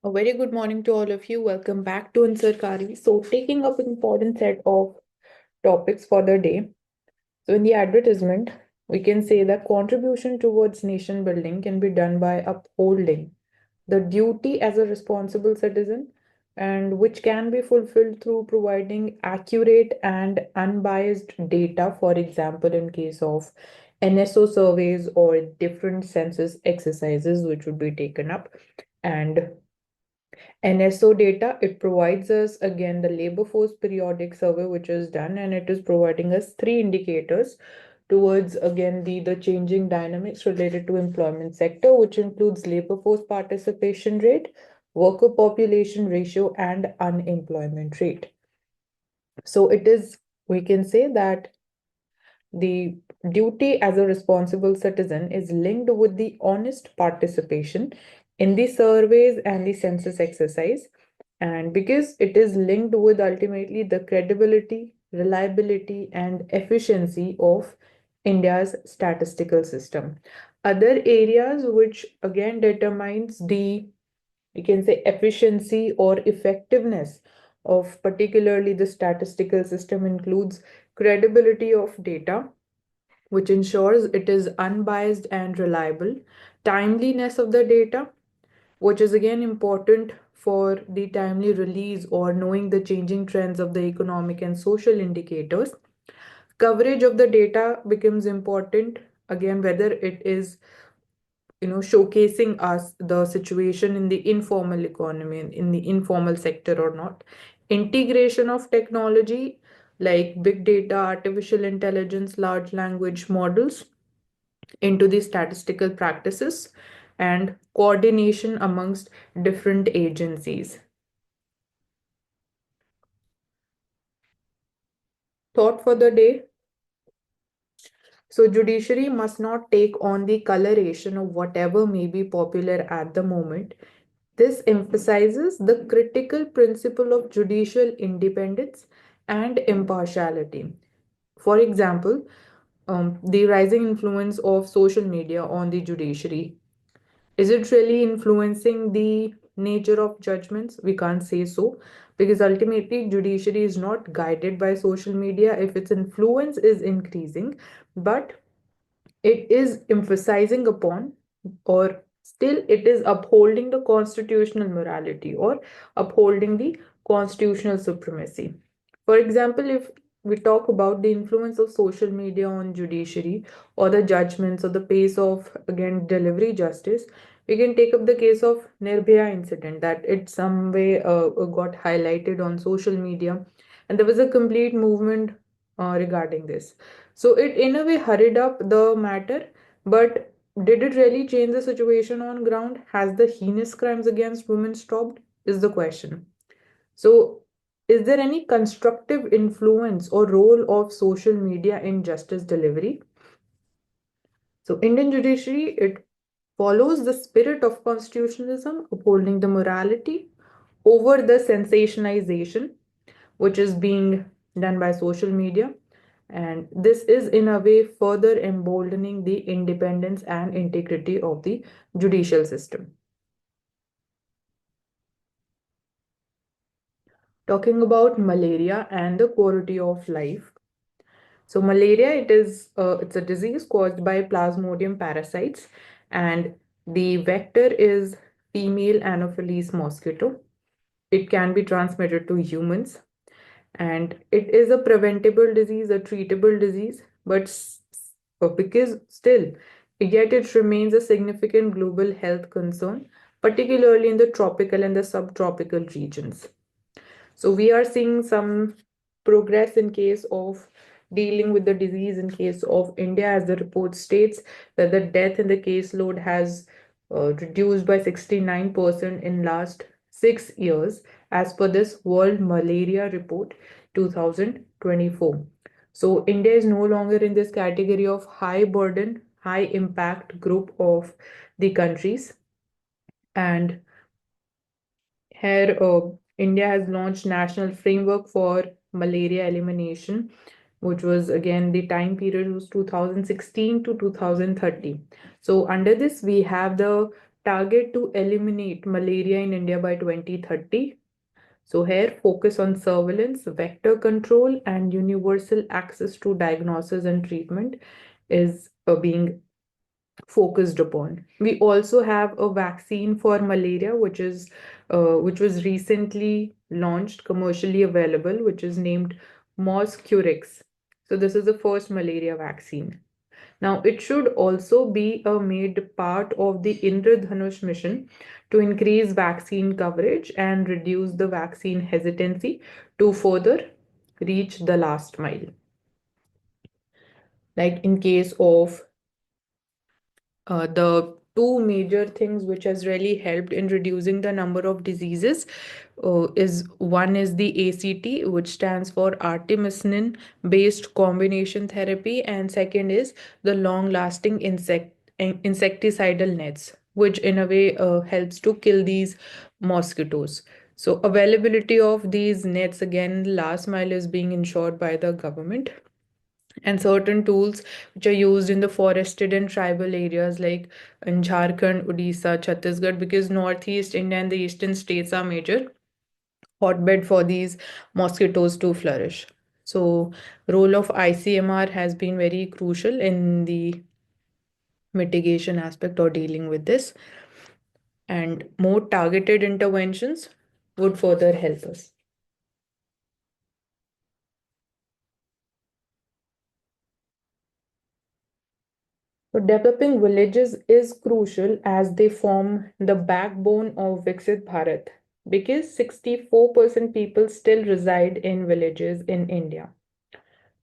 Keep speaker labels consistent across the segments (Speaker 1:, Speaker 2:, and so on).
Speaker 1: A very good morning to all of you. Welcome back to Ansarkari. So, taking up an important set of topics for the day. So, in the advertisement, we can say that contribution towards nation building can be done by upholding the duty as a responsible citizen, and which can be fulfilled through providing accurate and unbiased data, for example, in case of NSO surveys or different census exercises, which would be taken up. And NSO data, it provides us again the labor force periodic survey, which is done, and it is providing us three indicators towards again the changing dynamics related to employment sector, which includes labor force participation rate, worker population ratio, and unemployment rate. So it is, we can say that the duty as a responsible citizen is linked with the honest participation in the surveys and the census exercise. And because it is linked with ultimately the credibility, reliability, and efficiency of India's statistical system. Other areas which again determines the, you can say, efficiency or effectiveness of particularly the statistical system includes credibility of data, which ensures it is unbiased and reliable, timeliness of the data, which is again important for the timely release or knowing the changing trends of the economic and social indicators. Coverage of the data becomes important, again, whether it is showcasing us the situation in the informal economy, in the informal sector or not. Integration of technology like big data, artificial intelligence, large language models into the statistical practices, and coordination amongst different agencies. Thought for the day. So, judiciary must not take on the coloration of whatever may be popular at the moment. This emphasizes the critical principle of judicial independence and impartiality. For example, the rising influence of social media on the judiciary. Is it really influencing the nature of judgments? We can't say so, because ultimately judiciary is not guided by social media if its influence is increasing, but it is emphasizing upon, or still it is upholding the constitutional morality or upholding the constitutional supremacy. For example, if we talk about the influence of social media on judiciary or the judgments or the pace of again delivery justice, we can take up the case of Nirbhaya incident that it some way got highlighted on social media, and there was a complete movement regarding this. So it in a way hurried up the matter, but did it really change the situation on ground? Has the heinous crimes against women stopped? Is the question. So, is there any constructive influence or role of social media in justice delivery? So, Indian judiciary, it follows the spirit of constitutionalism, upholding the morality over the sensationalization, which is being done by social media. And this is, in a way, further emboldening the independence and integrity of the judicial system. Talking about malaria and the quality of life. So malaria, it's a disease caused by Plasmodium parasites, and the vector is female Anopheles mosquito. It can be transmitted to humans, and it is a preventable disease, a treatable disease, but because still, yet it remains a significant global health concern, particularly in the tropical and the subtropical regions. So we are seeing some progress in case of dealing with the disease in case of India, as the report states that the death in the caseload has reduced by 69% in last 6 years, as per this World Malaria Report 2024. So India is no longer in this category of high burden, high impact group of the countries. And here, India has launched national framework for malaria elimination, which was again the time period was 2016 to 2030. So under this, we have the target to eliminate malaria in India by 2030. So here, focus on surveillance, vector control, and universal access to diagnosis and treatment is being focused upon. We also have a vaccine for malaria, which was recently launched, commercially available, which is named Mosquirix. So this is the first malaria vaccine. Now, it should also be a made part of the Indradhanush mission to increase vaccine coverage and reduce the vaccine hesitancy to further reach the last mile. Like in case of the two major things which has really helped in reducing the number of diseases is one is the ACT, which stands for artemisinin based combination therapy, and second is the long lasting insecticidal nets, which in a way helps to kill these mosquitoes. So availability of these nets, again, last mile is being ensured by the government, and certain tools which are used in the forested and tribal areas like in Jharkhand, Odisha, Chhattisgarh, because Northeast India and the eastern states are major hotbed for these mosquitoes to flourish. So, role of ICMR has been very crucial in the mitigation aspect or dealing with this, and more targeted interventions would further help us. So developing villages is crucial as they form the backbone of Viksit Bharat, because 64% people still reside in villages in India.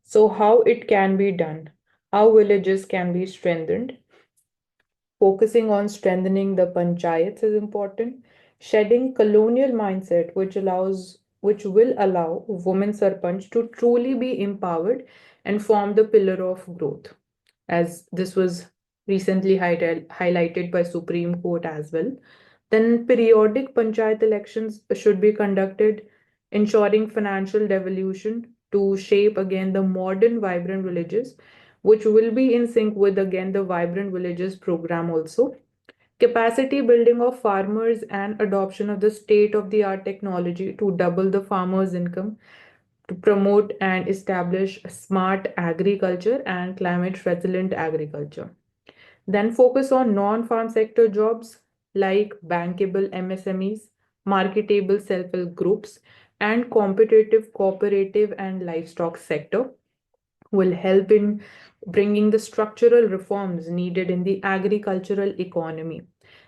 Speaker 1: So how it can be done? How villages can be strengthened? Focusing on strengthening the panchayats is important. Shedding colonial mindset, which will allow women sarpanch to truly be empowered and form the pillar of growth, as this was recently highlighted by Supreme Court as well. Then periodic panchayat elections should be conducted, ensuring financial devolution to shape again the modern vibrant villages, which will be in sync with again the vibrant villages program also. Capacity building of farmers and adoption of the state of the art technology to double the farmers' income, to promote and establish smart agriculture and climate resilient agriculture. Then focus on non farm sector jobs like bankable MSMEs, marketable self help groups, and competitive cooperative and livestock sector will help in bringing the structural reforms needed in the agricultural economy.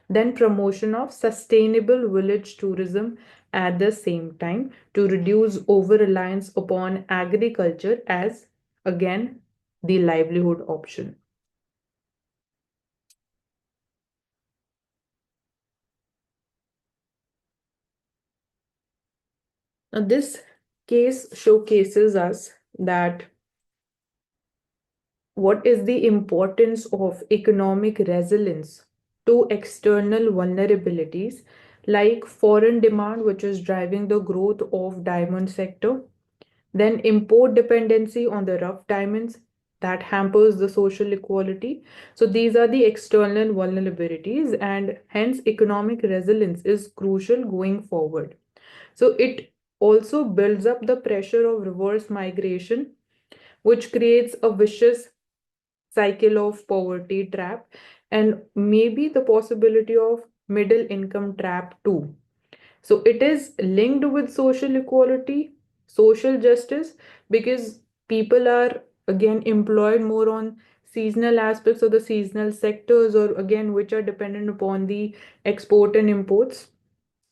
Speaker 1: Then, promotion of sustainable village tourism at the same time to reduce over reliance upon agriculture as again the livelihood option. Now, this case showcases us that what is the importance of economic resilience to external vulnerabilities like foreign demand, which is driving the growth of diamond sector, then import dependency on the rough diamonds that hampers the social equality. So these are the external vulnerabilities, and hence economic resilience is crucial going forward. So it also builds up the pressure of reverse migration, which creates a vicious cycle of poverty trap and maybe the possibility of middle income trap too. So it is linked with social equality, social justice, because people are again employed more on seasonal aspects of the seasonal sectors, or again which are dependent upon the export and imports.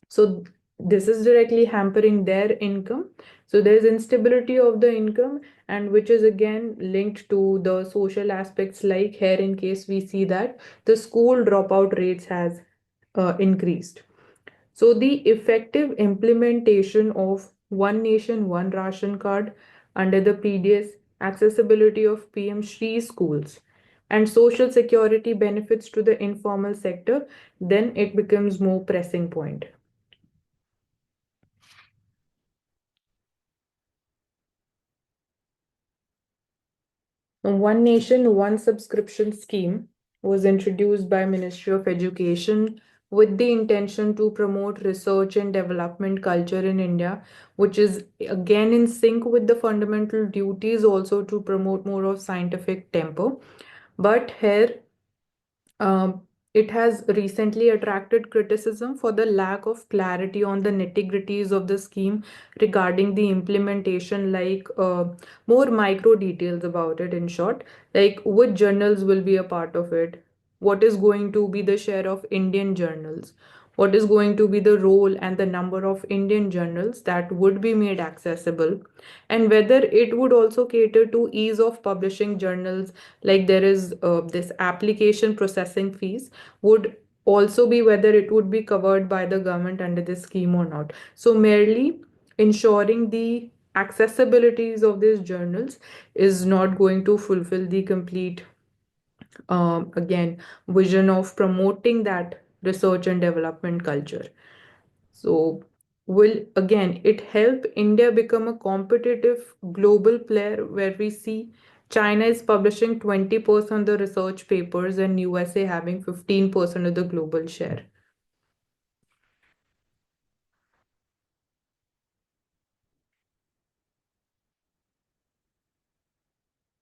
Speaker 1: So this is directly hampering their income. So there's instability of the income, and which is again linked to the social aspects, like here in case we see that the school dropout rates has increased. So the effective implementation of one nation one ration card under the PDS, accessibility of PM Shri schools, and social security benefits to the informal sector, then it becomes more pressing point. One Nation, One Subscription scheme was introduced by Ministry of Education with the intention to promote research and development culture in India, which is again in sync with the fundamental duties also to promote more of scientific temper. But here, um, it has recently attracted criticism for the lack of clarity on the nitty-gritties of the scheme regarding the implementation, like more micro details about it, in short, like which journals will be a part of it, what is going to be the share of Indian journals, what is going to be the role and the number of Indian journals that would be made accessible, and whether it would also cater to ease of publishing journals, like there is this application processing fees would also be whether it would be covered by the government under this scheme or not. So merely ensuring the accessibilities of these journals is not going to fulfill the complete again vision of promoting that research and development culture. So will again it help India become a competitive global player, where we see China is publishing 20% of the research papers and USA having 15% of the global share.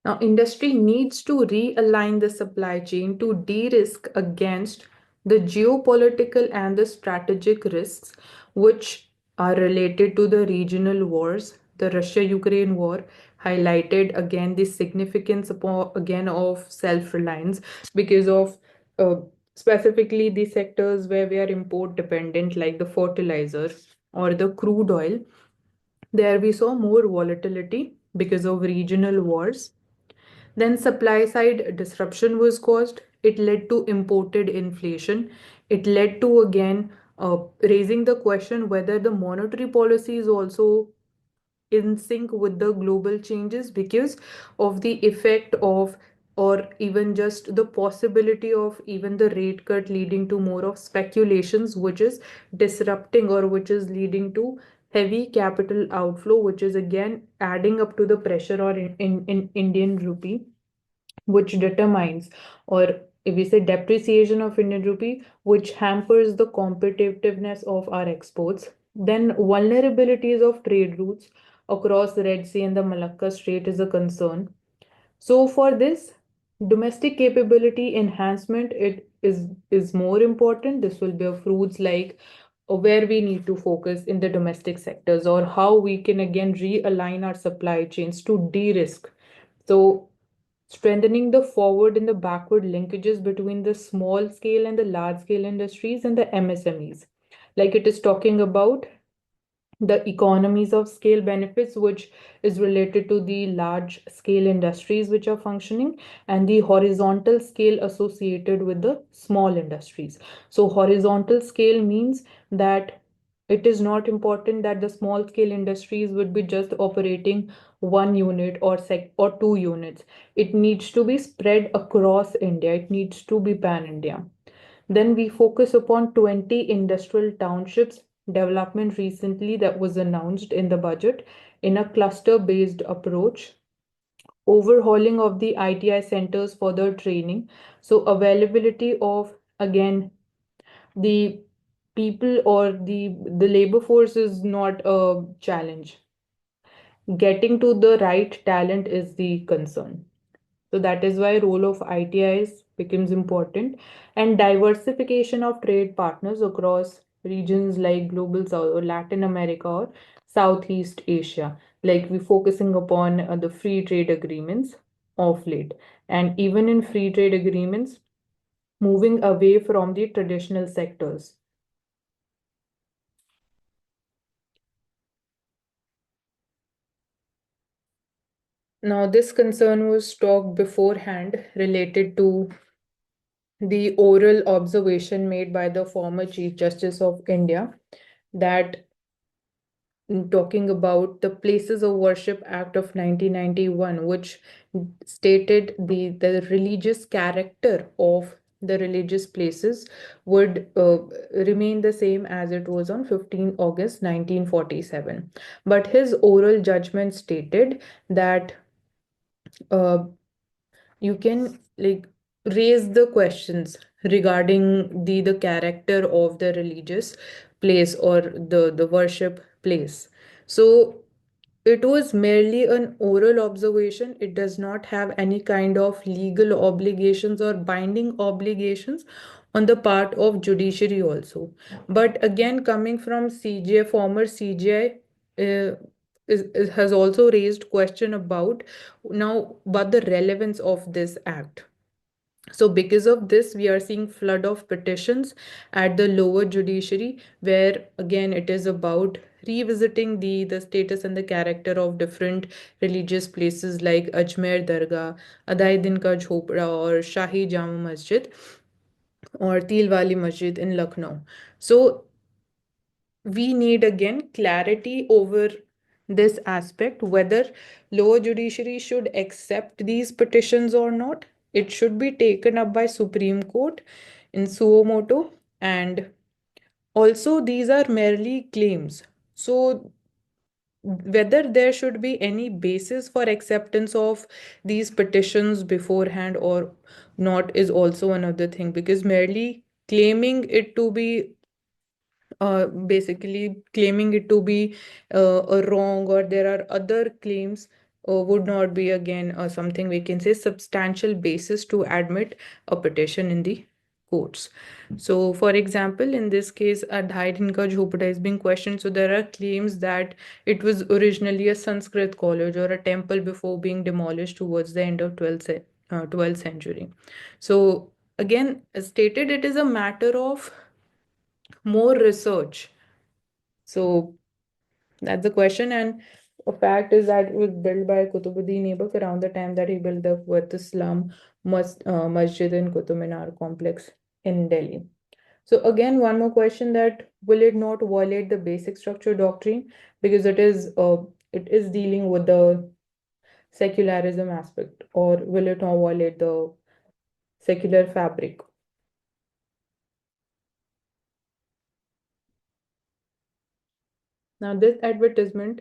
Speaker 1: Now, industry needs to realign the supply chain to de-risk against the geopolitical and the strategic risks which are related to the regional wars. The Russia-Ukraine war highlighted again the significance again of self-reliance because of uh, specifically the sectors where we are import dependent, like the fertilizer or the crude oil. There we saw more volatility because of regional wars. Then supply side disruption was caused. It led to imported inflation. It led to again raising the question whether the monetary policy is also in sync with the global changes because of the effect of, or even just the possibility of even the rate cut leading to more of speculations, which is disrupting or which is leading to heavy capital outflow, which is again adding up to the pressure or in Indian rupee, which determines, or if we say depreciation of Indian rupee, which hampers the competitiveness of our exports. Then vulnerabilities of trade routes across the Red Sea and the Malacca Strait is a concern. So for this, domestic capability enhancement it is more important. This will be a fruits like where we need to focus in the domestic sectors, or how we can again realign our supply chains to de-risk. So strengthening the forward and the backward linkages between the small scale and the large scale industries and the MSMEs. Like it is talking about the economies of scale benefits, which is related to the large scale industries which are functioning, and the horizontal scale associated with the small industries. So horizontal scale means that it is not important that the small scale industries would be just operating one unit or or two units. It needs to be spread across India. It needs to be pan India. Then we focus upon 20 industrial townships development recently that was announced in the budget in a cluster-based approach, overhauling of the ITI centers for the training. So availability of again the people or the labor force is not a challenge. Getting to the right talent is the concern. So that is why role of ITIs becomes important, and diversification of trade partners across regions like global south or Latin America or Southeast Asia. Like we focusing upon the free trade agreements of late, and even in free trade agreements, moving away from the traditional sectors. Now, this concern was talked beforehand related to the oral observation made by the former Chief Justice of India, that talking about the Places of Worship Act of 1991, which stated the religious character of the religious places would remain the same as it was on 15 August 1947. But his oral judgment stated that uh, you can like raise the questions regarding the character of the religious place or the worship place. So it was merely an oral observation. It does not have any kind of legal obligations or binding obligations on the part of judiciary also. But again, coming from CGI, former CGI has also raised question about now what the relevance of this act. So because of this, we are seeing flood of petitions at the lower judiciary, where again it is about revisiting the status and the character of different religious places like Ajmer Dargah, Adai Din Ka Jhopda, or Shahi Jama Masjid, or Tilwali Masjid in Lucknow. So we need again clarity over this aspect, whether lower judiciary should accept these petitions or not. It should be taken up by Supreme Court in suo motu, and also these are merely claims. So whether there should be any basis for acceptance of these petitions beforehand or not is also another thing, because merely claiming it to be basically claiming it to be a wrong, or there are other claims, would not be again something we can say substantial basis to admit a petition in the courts. So for example, in this case, a Dhai Ka Jhopda is being questioned. So there are claims that it was originally a Sanskrit college or a temple before being demolished towards the end of 12th century. So again, as stated, it is a matter of more research. So that's the question. And a fact is that it was built by Kutubuddin Aibak around the time that he built the Wat Islam Masjid in Qutub Minar complex in Delhi. So again, one more question, that will it not violate the basic structure doctrine, because it is dealing with the secularism aspect, or will it not violate the secular fabric? Now, this advertisement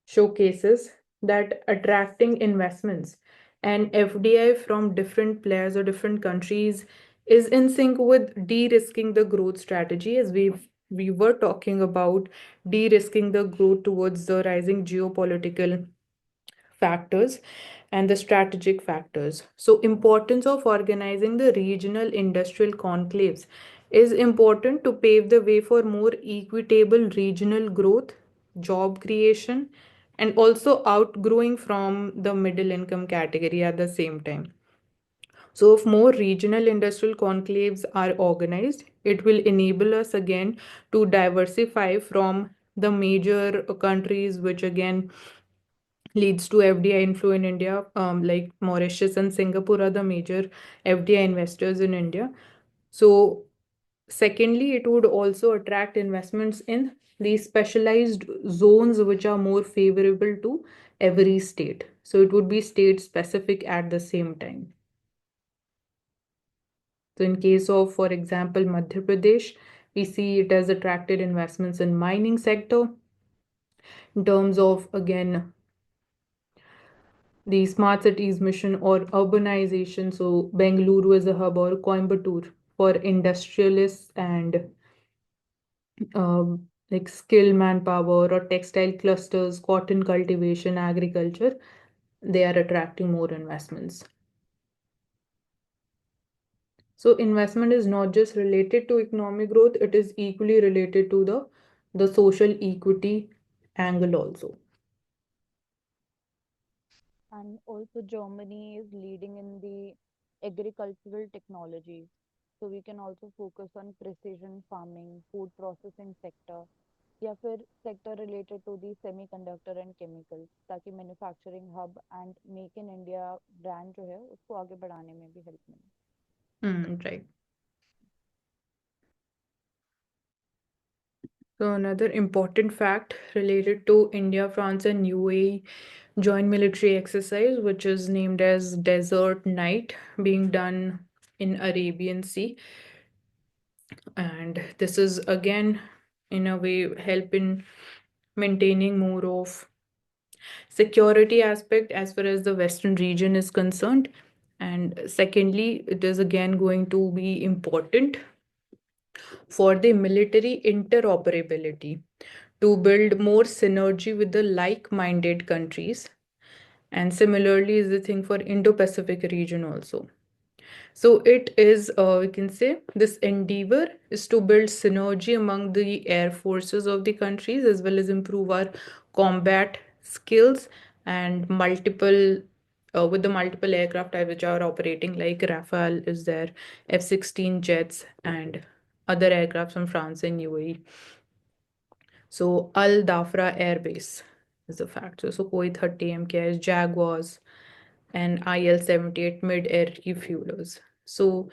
Speaker 1: showcases that attracting investments and FDI from different players or different countries is in sync with de-risking the growth strategy, as we were talking about de-risking the growth towards the rising geopolitical factors and the strategic factors. So importance of organizing the regional industrial conclaves is important to pave the way for more equitable regional growth, job creation, and also outgrowing from the middle income category at the same time. So if more regional industrial conclaves are organized, it will enable us again to diversify from the major countries, which again leads to FDI inflow in India, like Mauritius and Singapore are the major FDI investors in India. So, secondly, it would also attract investments in these specialized zones which are more favorable to every state. So, it would be state specific at the same time. So, in case of, for example, Madhya Pradesh, we see it has attracted investments in mining sector in terms of again the smart cities mission or urbanization. So Bengaluru is a hub, or Coimbatore for industrialists and like skilled manpower, or textile clusters, cotton cultivation, agriculture. They are attracting more investments. So investment is not just related to economic growth; it is equally related to the social equity angle also.
Speaker 2: And also Germany is leading in the agricultural technologies. So we can also focus on precision farming, food processing sector, या फिर sector related to the semiconductor and chemicals, ताकि manufacturing hub and make in India brand जो है उसको आगे बढ़ाने में भी हेल्प मिले.
Speaker 1: Right. So another important fact related to India, France, and UAE joint military exercise, which is named as Desert Night, being done in Arabian Sea. And this is again, in a way, help in maintaining more of security aspect as far as the Western region is concerned. And secondly, it is again going to be important for the military interoperability to build more synergy with the like-minded countries. And similarly is the thing for Indo-Pacific region also. So it is, we can say, this endeavor is to build synergy among the air forces of the countries as well as improve our combat skills and with the multiple aircraft types which are operating, like Rafale is there, F-16 jets, and other aircraft from France and UAE. So Al Dafra Air Base is a fact. So Sukhoi 30 MKS, Jaguars, and IL-78 mid-air refuelers. So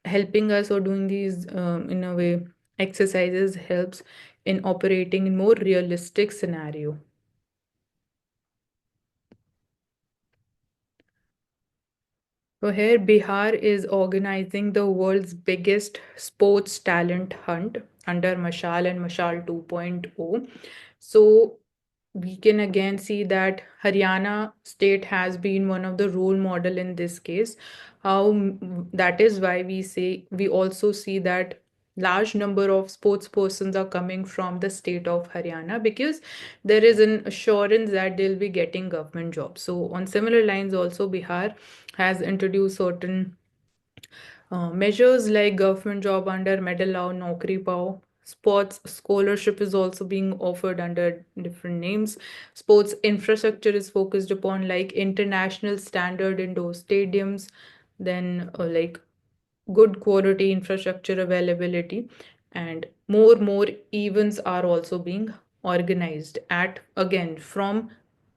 Speaker 1: helping us or doing these in a way exercises helps in operating in more realistic scenario. So here Bihar is organizing the world's biggest sports talent hunt under Mashal and Mashal 2.0. So we can again see that Haryana state has been one of the role model in this case. That is why we also see that large number of sports persons are coming from the state of Haryana because there is an assurance that they'll be getting government jobs. So on similar lines also Bihar has introduced certain measures like government job under Medal Lao, Naukri Pao. Sports scholarship is also being offered under different names. Sports infrastructure is focused upon like international standard indoor stadiums, then like good quality infrastructure availability, and more events are also being organized at again from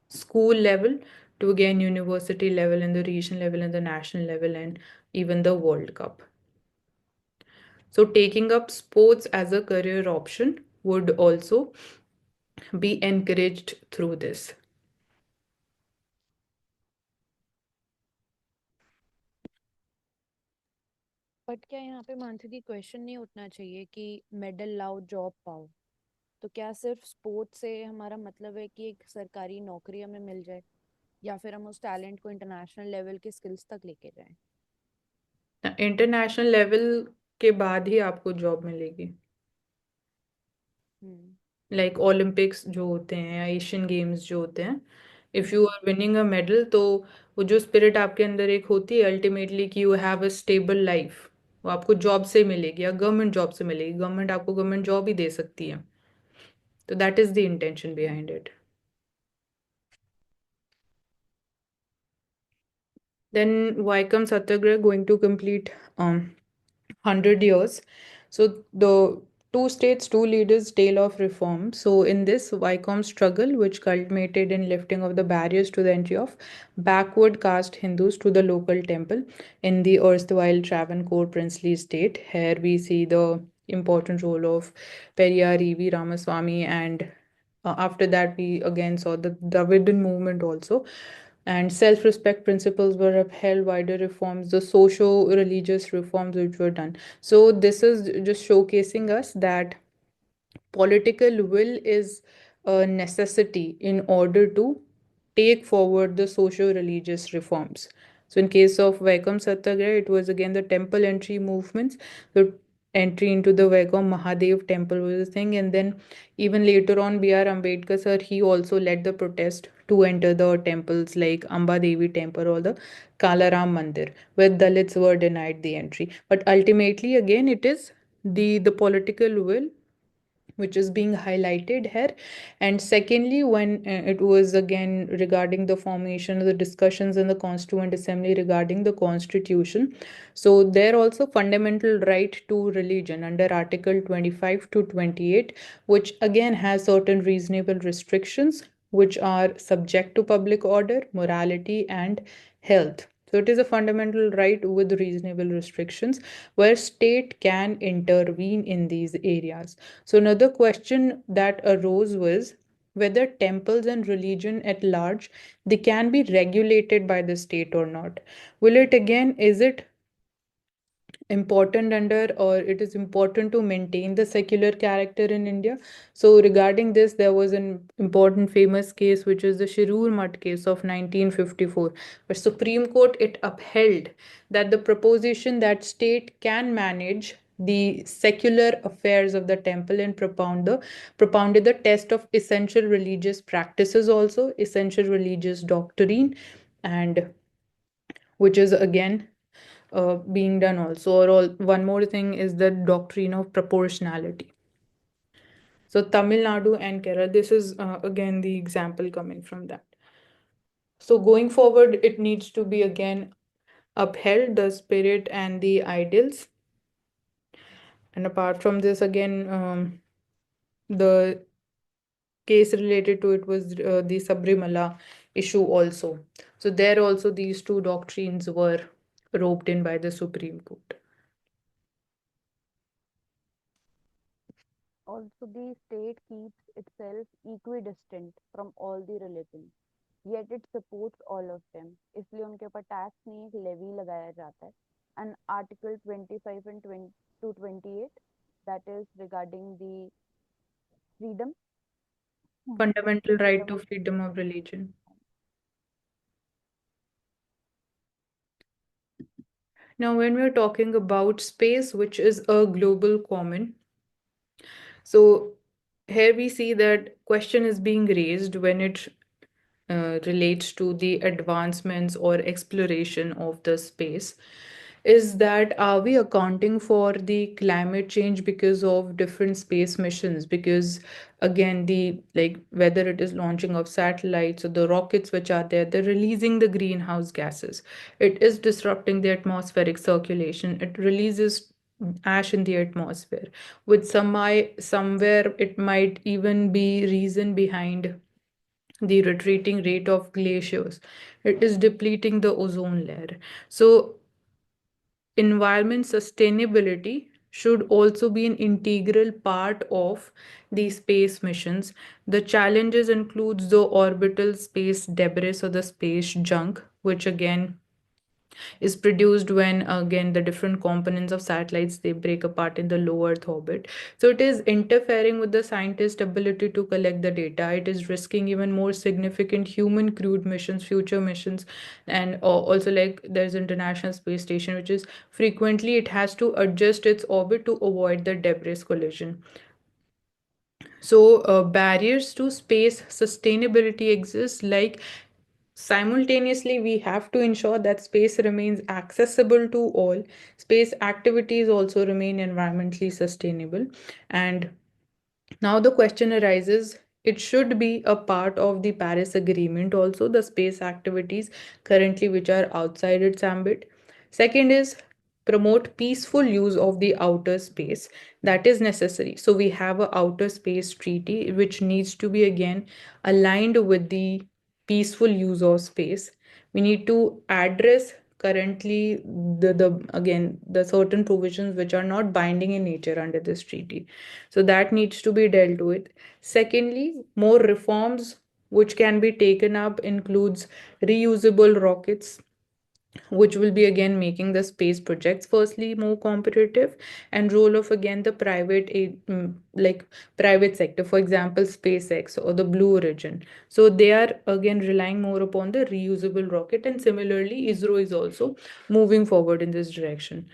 Speaker 1: school level to again university level and the regional level and the national level and even the World Cup. So taking up sports as a career option would also be encouraged through this.
Speaker 2: But क्या यहाँ पे Mansi question नहीं उठना चाहिए कि medal लाओ job पाओ? तो क्या सिर्फ स्पोर्ट्स से हमारा मतलब है कि एक सरकारी नौकरी हमें मिल जाए, या फिर हम उस टैलेंट को इंटरनेशनल लेवल के स्किल्स तक लेके जाएं?
Speaker 1: इंटरनेशनल लेवल के बाद ही आपको जॉब मिलेगी।
Speaker 2: हम्म।
Speaker 1: लाइक ओलंपिक्स जो होते हैं या एशियन गेम्स जो होते हैं, if
Speaker 2: hmm.
Speaker 1: You are winning a medal, तो वो जो स्पिरिट आपके अंदर एक होती है अल्टीमेटली कि you have a stable life, वो आपको जॉब से मिलेगी या गवर्नमेंट जॉब से मिलेगी। गवर्नमेंट आपको गवर्नमेंट जॉब ही दे सकती है। तो that is the intention behind it. Then Vaikom Satyagraha going to complete 100 years. So the two states, two leaders, tale of reform. So in this Vaikom struggle, which culminated in lifting of the barriers to the entry of backward caste Hindus to the local temple in the erstwhile Travancore princely state. Here we see the important role of Periyar E.V. Ramaswamy, and after that we again saw the Dravidian movement also, and self-respect principles were upheld, wider reforms, the socio-religious reforms which were done. So this is just showcasing us that political will is a necessity in order to take forward the socio-religious reforms. So in case of Vaikom Satyagraha, it was again the temple entry movements. The entry into the Vaikom Mahadev temple was a thing. And then even later on, B.R. Ambedkar sir, he also led the protest to enter the temples like Amba Devi temple or the Kalaram Mandir, where Dalits were denied the entry. But ultimately, again, it is the political will which is being highlighted here. And secondly, when it was again regarding the formation of the discussions in the constituent assembly regarding the constitution, so there also fundamental right to religion under article 25 to 28, which again has certain reasonable restrictions which are subject to public order, morality, and health. So it is a fundamental right with reasonable restrictions where state can intervene in these areas. So another question that arose was whether temples and religion at large, they can be regulated by the state or not. Will it again, is it important under, or it is important to maintain the secular character in India. So regarding this, there was an important famous case, which is the Shirur Mutt case of 1954, where Supreme Court it upheld that the proposition that state can manage the secular affairs of the temple and propounded the test of essential religious practices, also essential religious doctrine, and which is again being done also. Or all, one more thing is the doctrine of proportionality. So Tamil Nadu and Kerala, this is again the example coming from that. So going forward, it needs to be again upheld the spirit and the ideals. And apart from this, again, the case related to it was the Sabrimala issue also. So there also these two doctrines were roped in by the Supreme Court.
Speaker 2: Also, the state keeps itself equidistant from all the religions, yet it supports all of them. इसलिए उनके ऊपर tax नहीं, एक levy लगाया जाता है. And Article 25 and 20 to 28, that is regarding the freedom,
Speaker 1: Fundamental right
Speaker 2: freedom
Speaker 1: to
Speaker 2: of.
Speaker 1: freedom of religion. Now, when we're talking about space, which is a global common, so here we see that question is being raised when it relates to the advancements or exploration of the space, is that are we accounting for the climate change because of different space missions? Because again, the like whether it is launching of satellites or the rockets which are there, they're releasing the greenhouse gases. It is disrupting the atmospheric circulation. It releases ash in the atmosphere. With somewhere it might even be reason behind the retreating rate of glaciers. It is depleting the ozone layer. So environment sustainability should also be an integral part of these space missions. The challenges includes the orbital space debris or the space junk, which again is produced when again the different components of satellites they break apart in the low earth orbit. So it is interfering with the scientist ability to collect the data. It is risking even more significant human crewed missions, future missions. And also like there's international space station, which is frequently it has to adjust its orbit to avoid the debris collision. So barriers to space sustainability exist, like simultaneously, we have to ensure that space remains accessible to all. Space activities also remain environmentally sustainable. And now the question arises, it should be a part of the Paris Agreement also, the space activities currently which are outside its ambit. Second is promote peaceful use of the outer space. That is necessary. So we have a outer space treaty which needs to be again aligned with the peaceful use of space. We need to address currently the again the certain provisions which are not binding in nature under this treaty, so that needs to be dealt with. Secondly, more reforms which can be taken up includes reusable rockets, which will be again making the space projects firstly more competitive, and role of again the like private sector, for example SpaceX or the Blue Origin. So they are again relying more upon the reusable rocket, and similarly ISRO is also moving forward in this direction.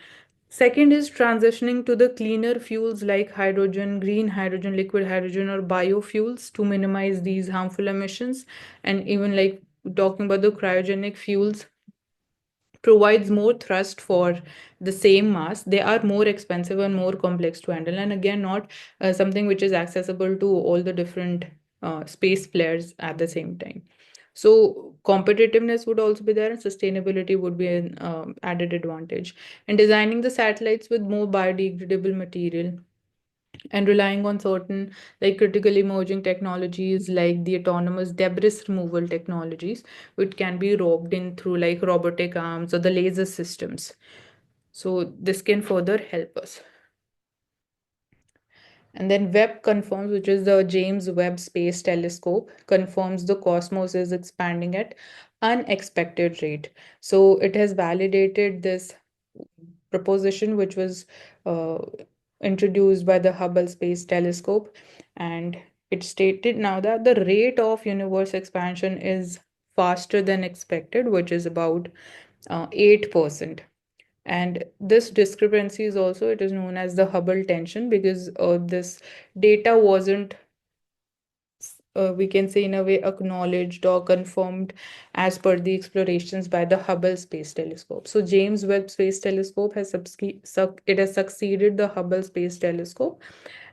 Speaker 1: Second is transitioning to the cleaner fuels like hydrogen, green hydrogen, liquid hydrogen, or biofuels to minimize these harmful emissions. And even like talking about the cryogenic fuels, provides more thrust for the same mass. They are more expensive and more complex to handle, and again, not something which is accessible to all the different space players at the same time. So competitiveness would also be there, and sustainability would be an added advantage. And designing the satellites with more biodegradable material, and relying on certain like critical emerging technologies like the autonomous debris removal technologies, which can be roped in through like robotic arms or the laser systems. So this can further help us. And then Webb confirms, which is the James Webb Space Telescope, confirms the cosmos is expanding at unexpected rate. So it has validated this proposition which was uh, introduced by the Hubble Space Telescope. And it stated now that the rate of universe expansion is faster than expected, which is about 8%. And this discrepancy is also, it is known as the Hubble tension, because this data wasn't, we can say, in a way, acknowledged or confirmed as per the explorations by the Hubble Space Telescope. So James Webb Space Telescope has it has succeeded the Hubble Space Telescope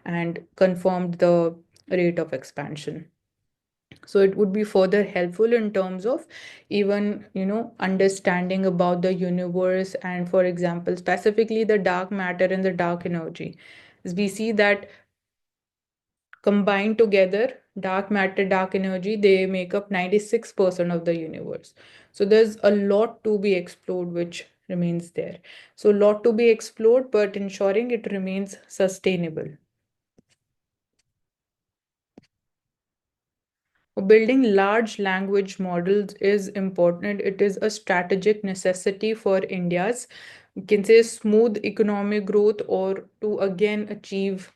Speaker 1: and confirmed the rate of expansion. So it would be further helpful in terms of even, understanding about the universe, and for example, specifically the dark matter and the dark energy. As we see that combined together, dark matter, dark energy, they make up 96% of the universe. So there's a lot to be explored which remains there. So a lot to be explored, but ensuring it remains sustainable. Building large language models is important. It is a strategic necessity for India's, you can say, smooth economic growth, or to again achieve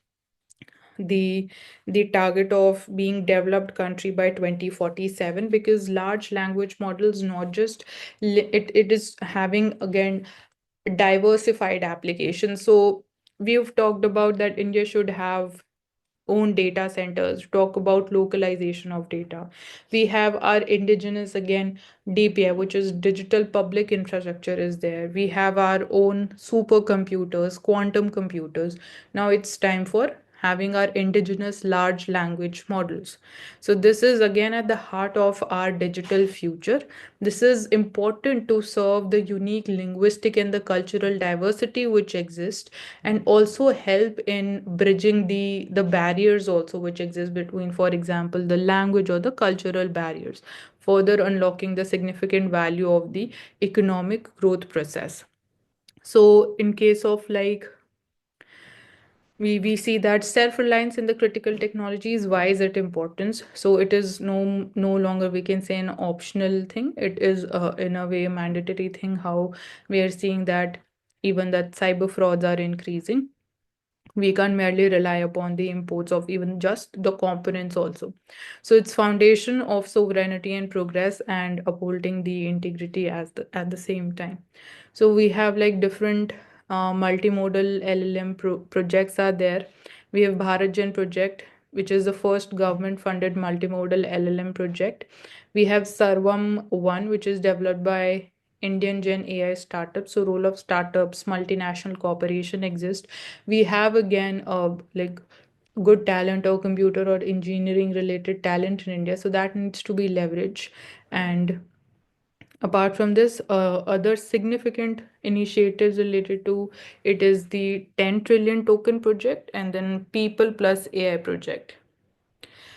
Speaker 1: the the target of being developed country by 2047. Because large language models not just it is having again diversified applications. So we've talked about that India should have own data centers, talk about localization of data. We have our indigenous, again, DPI, which is digital public infrastructure, is there. We have our own supercomputers, quantum computers. Now it's time for having our indigenous large language models. So this is again at the heart of our digital future. This is important to serve the unique linguistic and the cultural diversity which exist, and also help in bridging the barriers also which exist between, for example, the language or the cultural barriers, further unlocking the significant value of the economic growth process. So in case of like, we see that self-reliance in the critical technologies, why is it important? So it is no longer, we can say, an optional thing. It is in a way a mandatory thing. How we are seeing that even that cyber frauds are increasing, we can't merely rely upon the imports of even just the components also. So it's foundation of sovereignty and progress, and upholding the integrity at the same time. So we have like different multimodal LLM projects are there. We have Bharatjan project, which is the first government funded multimodal LLM project. We have Sarvam 1, which is developed by Indian Gen AI startups. So role of startups, multinational cooperation exists. We have again like good talent or computer or engineering related talent in India. So that needs to be leveraged. And apart from this, other significant initiatives related to it is the 10 trillion token project, and then people plus AI project.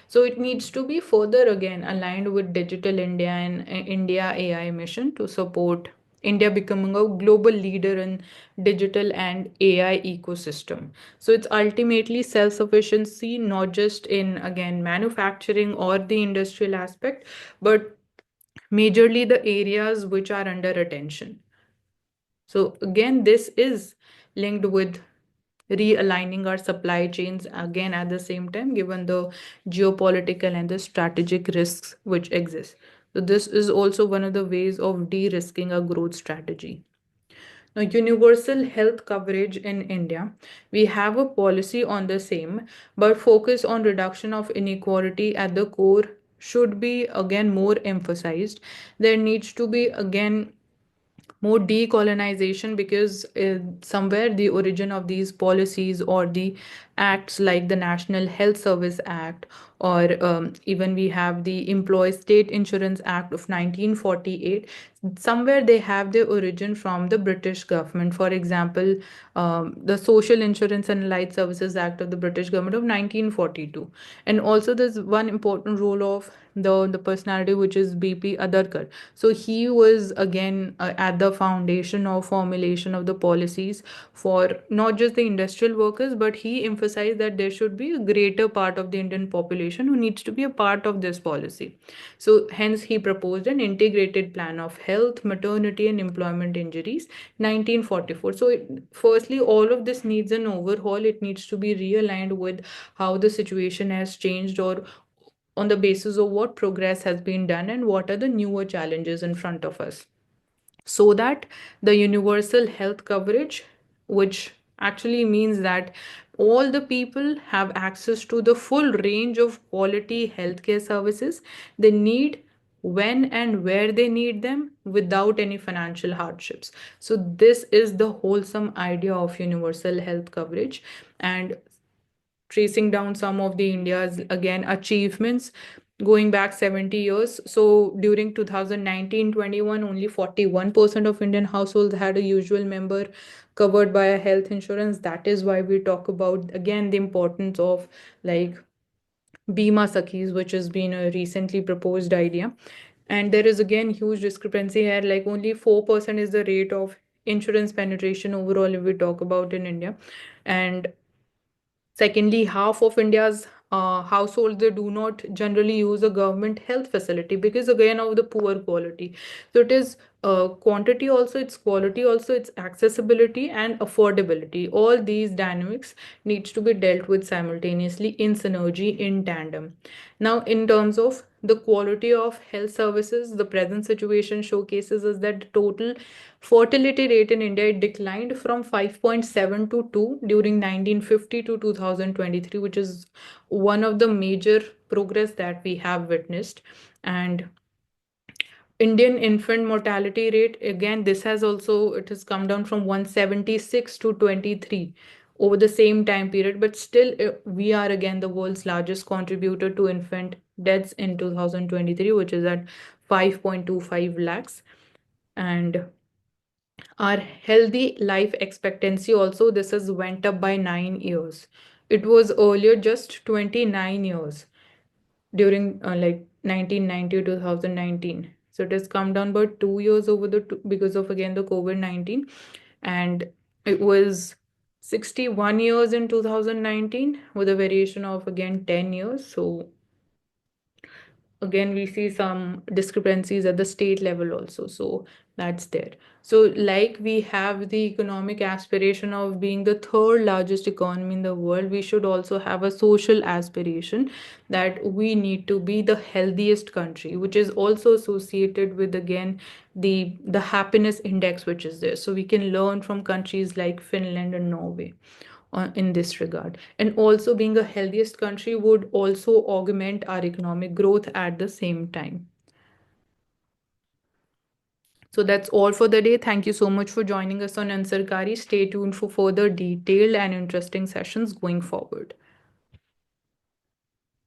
Speaker 1: So it needs to be further again aligned with Digital India and India AI mission to support India becoming a global leader in digital and AI ecosystem. So it's ultimately self-sufficiency, not just in again manufacturing or the industrial aspect, but majorly the areas which are under attention. So again, this is linked with realigning our supply chains again at the same time, given the geopolitical and the strategic risks which exist. So this is also one of the ways of de-risking a growth strategy. Now, universal health coverage in India, we have a policy on the same, but focus on reduction of inequality at the core should be again more emphasized. There needs to be again more decolonization, because somewhere the origin of these policies or the acts like the National Health Service Act, or even we have the Employee State Insurance Act of 1948, somewhere they have their origin from the British government. For example, the Social Insurance and Allied Services Act of the British government of 1942. And also there's one important role of the personality, which is BP Adarkar. So he was again at the foundation of formulation of the policies for not just the industrial workers, but he emphasized emphasize that there should be a greater part of the Indian population who needs to be a part of this policy. So, hence, he proposed an integrated plan of health, maternity, and employment injuries, 1944. So, firstly, all of this needs an overhaul. It needs to be realigned with how the situation has changed, or on the basis of what progress has been done and what are the newer challenges in front of us, so that the universal health coverage, which actually means that all the people have access to the full range of quality healthcare services they need, when and where they need them, without any financial hardships. So this is the wholesome idea of universal health coverage. And tracing down some of the India's again achievements going back 70 years. So during 2019-21, only 41% of Indian households had a usual member covered by a health insurance. That is why we talk about again the importance of like Bima Sakhis, which has been a recently proposed idea. And there is again huge discrepancy here, like only 4% is the rate of insurance penetration overall if we talk about in India. And secondly, half of India's households, they do not generally use a government health facility because again of the poor quality. So it is quantity also, it's quality also, it's accessibility and affordability. All these dynamics needs to be dealt with simultaneously in synergy, in tandem. Now, in terms of the quality of health services, the present situation showcases is that the total fertility rate in India declined from 5.7 to 2 during 1950 to 2023, which is one of the major progress that we have witnessed. And Indian infant mortality rate, again, this has also, it has come down from 176 to 23 over the same time period, but still we are again the world's largest contributor to infant deaths in 2023, which is at 5.25 lakhs. And our healthy life expectancy also, this has went up by 9 years. It was earlier just 29 years during like 1990 to 2019. So it has come down by 2 years over the because of again the COVID-19. And it was 61 years in 2019 with a variation of again 10 years. So again we see some discrepancies at the state level also, so that's there. So like we have the economic aspiration of being the third largest economy in the world, we should also have a social aspiration that we need to be the healthiest country, which is also associated with again the happiness index which is there. So we can learn from countries like Finland and Norway in this regard. And also, being a healthiest country would also augment our economic growth at the same time. So that's all for the day. Thank you so much for joining us on Ansarkari. Stay tuned for further detailed and interesting sessions going forward.